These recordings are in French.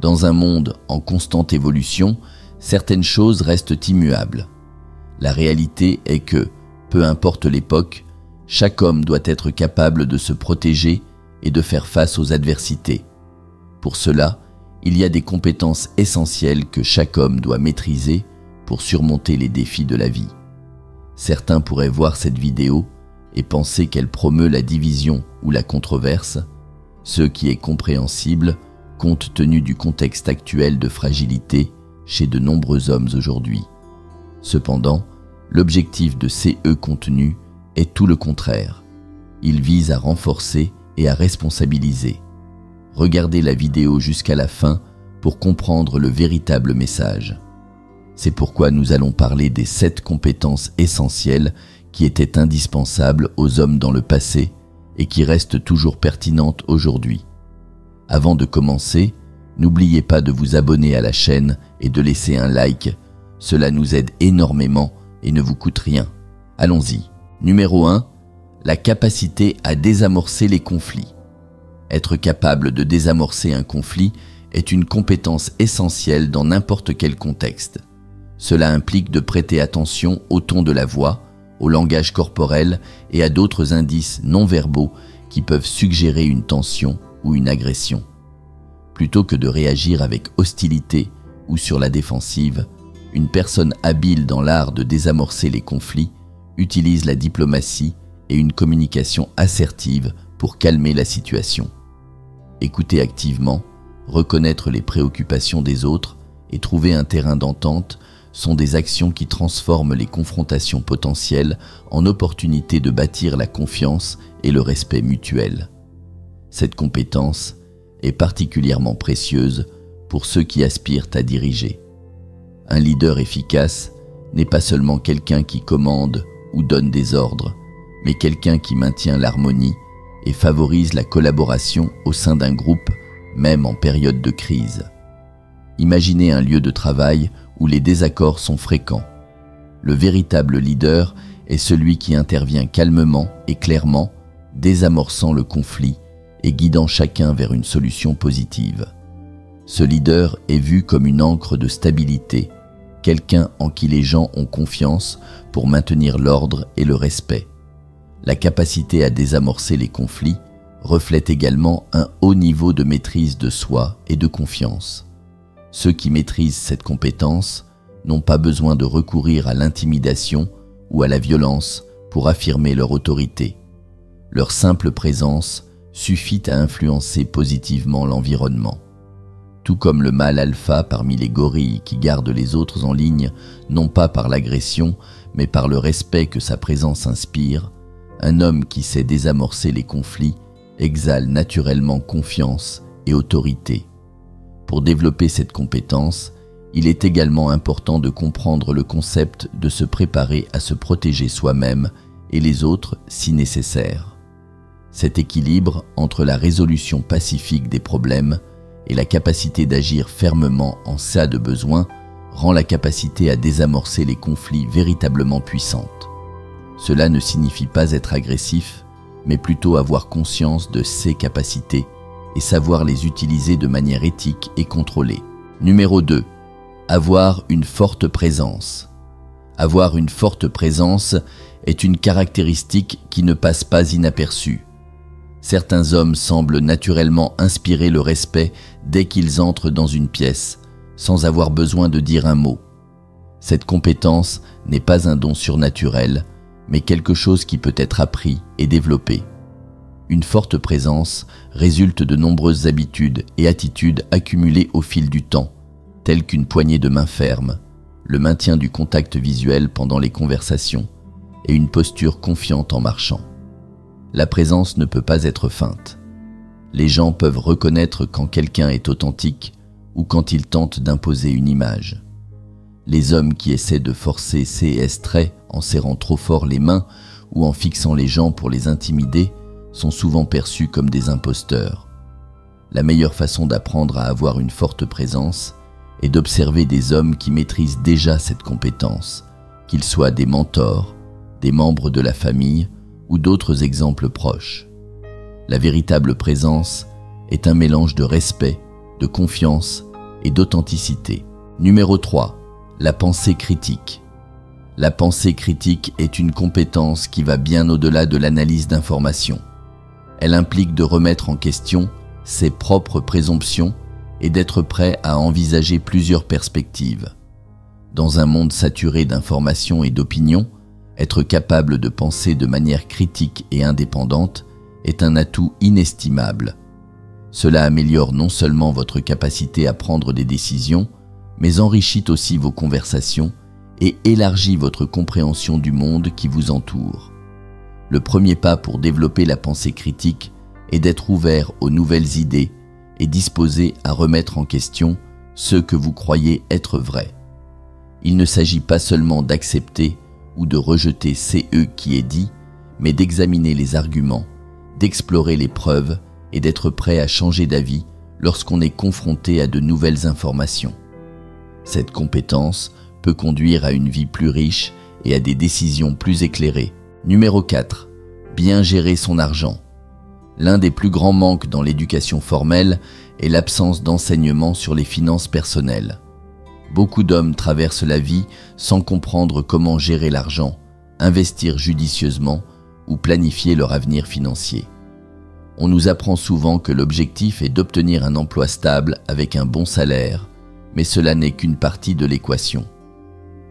Dans un monde en constante évolution, certaines choses restent immuables. La réalité est que, peu importe l'époque, chaque homme doit être capable de se protéger et de faire face aux adversités. Pour cela, il y a des compétences essentielles que chaque homme doit maîtriser pour surmonter les défis de la vie. Certains pourraient voir cette vidéo et penser qu'elle promeut la division ou la controverse, ce qui est compréhensible compte tenu du contexte actuel de fragilité chez de nombreux hommes aujourd'hui. Cependant, l'objectif de ces contenus est tout le contraire. Il vise à renforcer et à responsabiliser. Regardez la vidéo jusqu'à la fin pour comprendre le véritable message. C'est pourquoi nous allons parler des 7 compétences essentielles qui étaient indispensables aux hommes dans le passé et qui restent toujours pertinentes aujourd'hui. Avant de commencer, n'oubliez pas de vous abonner à la chaîne et de laisser un like. Cela nous aide énormément et ne vous coûte rien. Allons-y. Numéro 1. La capacité à désamorcer les conflits. Être capable de désamorcer un conflit est une compétence essentielle dans n'importe quel contexte. Cela implique de prêter attention au ton de la voix, au langage corporel et à d'autres indices non verbaux qui peuvent suggérer une tension ou une agression. Plutôt que de réagir avec hostilité ou sur la défensive, une personne habile dans l'art de désamorcer les conflits utilise la diplomatie et une communication assertive pour calmer la situation. Écouter activement, reconnaître les préoccupations des autres et trouver un terrain d'entente sont des actions qui transforment les confrontations potentielles en opportunités de bâtir la confiance et le respect mutuel. Cette compétence est particulièrement précieuse pour ceux qui aspirent à diriger. Un leader efficace n'est pas seulement quelqu'un qui commande ou donne des ordres, mais quelqu'un qui maintient l'harmonie et favorise la collaboration au sein d'un groupe, même en période de crise. Imaginez un lieu de travail où les désaccords sont fréquents. Le véritable leader est celui qui intervient calmement et clairement, désamorçant le conflit et guidant chacun vers une solution positive. Ce leader est vu comme une ancre de stabilité, quelqu'un en qui les gens ont confiance pour maintenir l'ordre et le respect. La capacité à désamorcer les conflits reflète également un haut niveau de maîtrise de soi et de confiance. Ceux qui maîtrisent cette compétence n'ont pas besoin de recourir à l'intimidation ou à la violence pour affirmer leur autorité. Leur simple présence suffit à influencer positivement l'environnement. Tout comme le mâle alpha parmi les gorilles qui gardent les autres en ligne, non pas par l'agression, mais par le respect que sa présence inspire, un homme qui sait désamorcer les conflits exhale naturellement confiance et autorité. Pour développer cette compétence, il est également important de comprendre le concept de se préparer à se protéger soi-même et les autres si nécessaire. Cet équilibre entre la résolution pacifique des problèmes et la capacité d'agir fermement en cas de besoin rend la capacité à désamorcer les conflits véritablement puissante. Cela ne signifie pas être agressif, mais plutôt avoir conscience de ses capacités et savoir les utiliser de manière éthique et contrôlée. Numéro 2. Avoir une forte présence. Avoir une forte présence est une caractéristique qui ne passe pas inaperçue. Certains hommes semblent naturellement inspirer le respect dès qu'ils entrent dans une pièce, sans avoir besoin de dire un mot. Cette compétence n'est pas un don surnaturel, mais quelque chose qui peut être appris et développé. Une forte présence résulte de nombreuses habitudes et attitudes accumulées au fil du temps, telles qu'une poignée de main ferme, le maintien du contact visuel pendant les conversations et une posture confiante en marchant. La présence ne peut pas être feinte. Les gens peuvent reconnaître quand quelqu'un est authentique ou quand il tente d'imposer une image. Les hommes qui essaient de forcer ces traits en serrant trop fort les mains ou en fixant les gens pour les intimider sont souvent perçus comme des imposteurs. La meilleure façon d'apprendre à avoir une forte présence est d'observer des hommes qui maîtrisent déjà cette compétence, qu'ils soient des mentors, des membres de la famille ou d'autres exemples proches. La véritable présence est un mélange de respect, de confiance et d'authenticité. Numéro 3. La pensée critique. La pensée critique est une compétence qui va bien au-delà de l'analyse d'informations. Elle implique de remettre en question ses propres présomptions et d'être prêt à envisager plusieurs perspectives. Dans un monde saturé d'informations et d'opinions, être capable de penser de manière critique et indépendante est un atout inestimable. Cela améliore non seulement votre capacité à prendre des décisions, mais enrichit aussi vos conversations et élargit votre compréhension du monde qui vous entoure. Le premier pas pour développer la pensée critique est d'être ouvert aux nouvelles idées et disposé à remettre en question ce que vous croyez être vrai. Il ne s'agit pas seulement d'accepter ou de rejeter ce qui est dit, mais d'examiner les arguments, d'explorer les preuves et d'être prêt à changer d'avis lorsqu'on est confronté à de nouvelles informations. Cette compétence peut conduire à une vie plus riche et à des décisions plus éclairées. Numéro 4. Bien gérer son argent. L'un des plus grands manques dans l'éducation formelle est l'absence d'enseignement sur les finances personnelles. Beaucoup d'hommes traversent la vie sans comprendre comment gérer l'argent, investir judicieusement ou planifier leur avenir financier. On nous apprend souvent que l'objectif est d'obtenir un emploi stable avec un bon salaire, mais cela n'est qu'une partie de l'équation.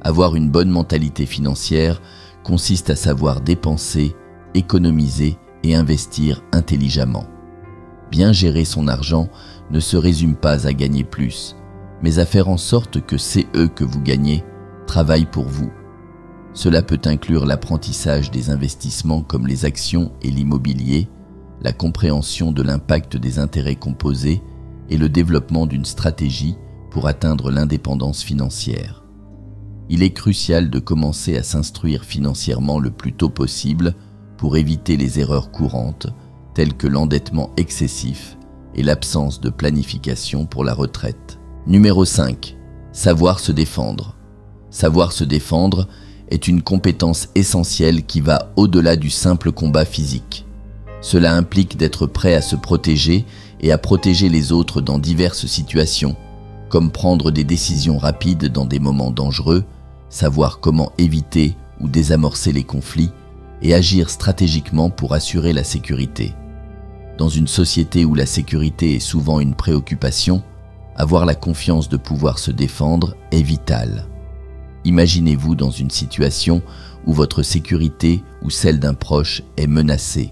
Avoir une bonne mentalité financière consiste à savoir dépenser, économiser et investir intelligemment. Bien gérer son argent ne se résume pas à gagner plus, mais à faire en sorte que que vous gagnez travaillent pour vous. Cela peut inclure l'apprentissage des investissements comme les actions et l'immobilier, la compréhension de l'impact des intérêts composés et le développement d'une stratégie pour atteindre l'indépendance financière. Il est crucial de commencer à s'instruire financièrement le plus tôt possible pour éviter les erreurs courantes telles que l'endettement excessif et l'absence de planification pour la retraite. Numéro 5. Savoir se défendre. Savoir se défendre est une compétence essentielle qui va au-delà du simple combat physique. Cela implique d'être prêt à se protéger et à protéger les autres dans diverses situations, comme prendre des décisions rapides dans des moments dangereux, savoir comment éviter ou désamorcer les conflits et agir stratégiquement pour assurer la sécurité. Dans une société où la sécurité est souvent une préoccupation, avoir la confiance de pouvoir se défendre est vital. Imaginez-vous dans une situation où votre sécurité ou celle d'un proche est menacée.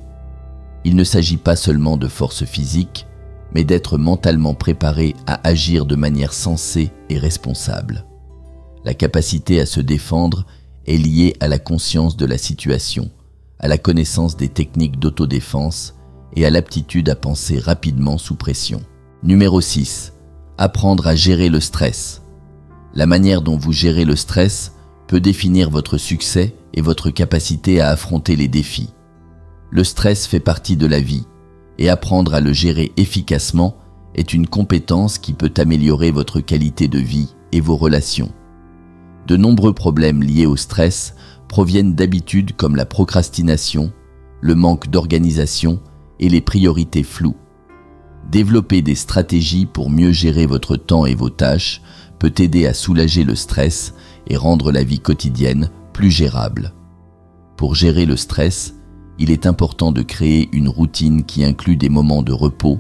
Il ne s'agit pas seulement de force physique, mais d'être mentalement préparé à agir de manière sensée et responsable. La capacité à se défendre est liée à la conscience de la situation, à la connaissance des techniques d'autodéfense et à l'aptitude à penser rapidement sous pression. Numéro 6. Apprendre à gérer le stress. La manière dont vous gérez le stress peut définir votre succès et votre capacité à affronter les défis. Le stress fait partie de la vie, et apprendre à le gérer efficacement est une compétence qui peut améliorer votre qualité de vie et vos relations. De nombreux problèmes liés au stress proviennent d'habitudes comme la procrastination, le manque d'organisation et les priorités floues. Développer des stratégies pour mieux gérer votre temps et vos tâches peut aider à soulager le stress et rendre la vie quotidienne plus gérable. Pour gérer le stress, il est important de créer une routine qui inclut des moments de repos,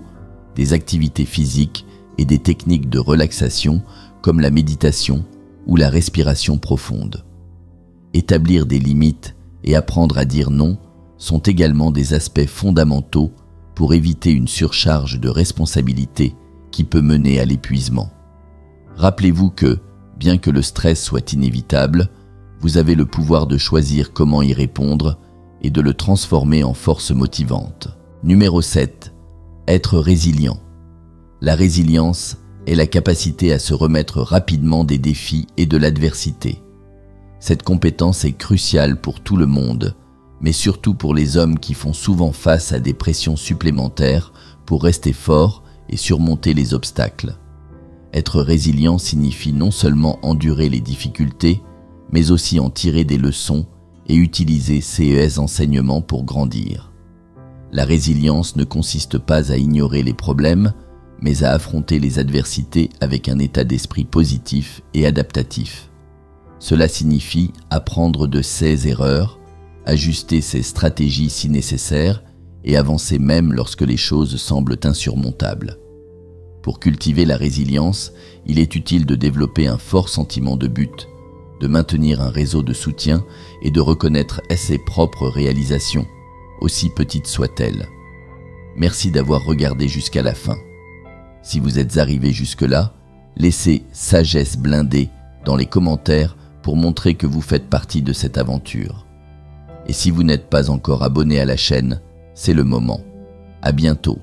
des activités physiques et des techniques de relaxation comme la méditation ou la respiration profonde. Établir des limites et apprendre à dire non sont également des aspects fondamentaux pour éviter une surcharge de responsabilités qui peut mener à l'épuisement. Rappelez-vous que, bien que le stress soit inévitable, vous avez le pouvoir de choisir comment y répondre et de le transformer en force motivante. Numéro 7. Être résilient. La résilience est la capacité à se remettre rapidement des défis et de l'adversité. Cette compétence est cruciale pour tout le monde, mais surtout pour les hommes qui font souvent face à des pressions supplémentaires pour rester forts et surmonter les obstacles. Être résilient signifie non seulement endurer les difficultés, mais aussi en tirer des leçons et utiliser ces enseignements pour grandir. La résilience ne consiste pas à ignorer les problèmes, mais à affronter les adversités avec un état d'esprit positif et adaptatif. Cela signifie apprendre de ses erreurs, ajuster ses stratégies si nécessaire et avancer même lorsque les choses semblent insurmontables. Pour cultiver la résilience, il est utile de développer un fort sentiment de but, de maintenir un réseau de soutien et de reconnaître ses propres réalisations, aussi petites soient-elles. Merci d'avoir regardé jusqu'à la fin. Si vous êtes arrivé jusque-là, laissez Sagesse blindée dans les commentaires pour montrer que vous faites partie de cette aventure. Et si vous n'êtes pas encore abonné à la chaîne, c'est le moment. À bientôt.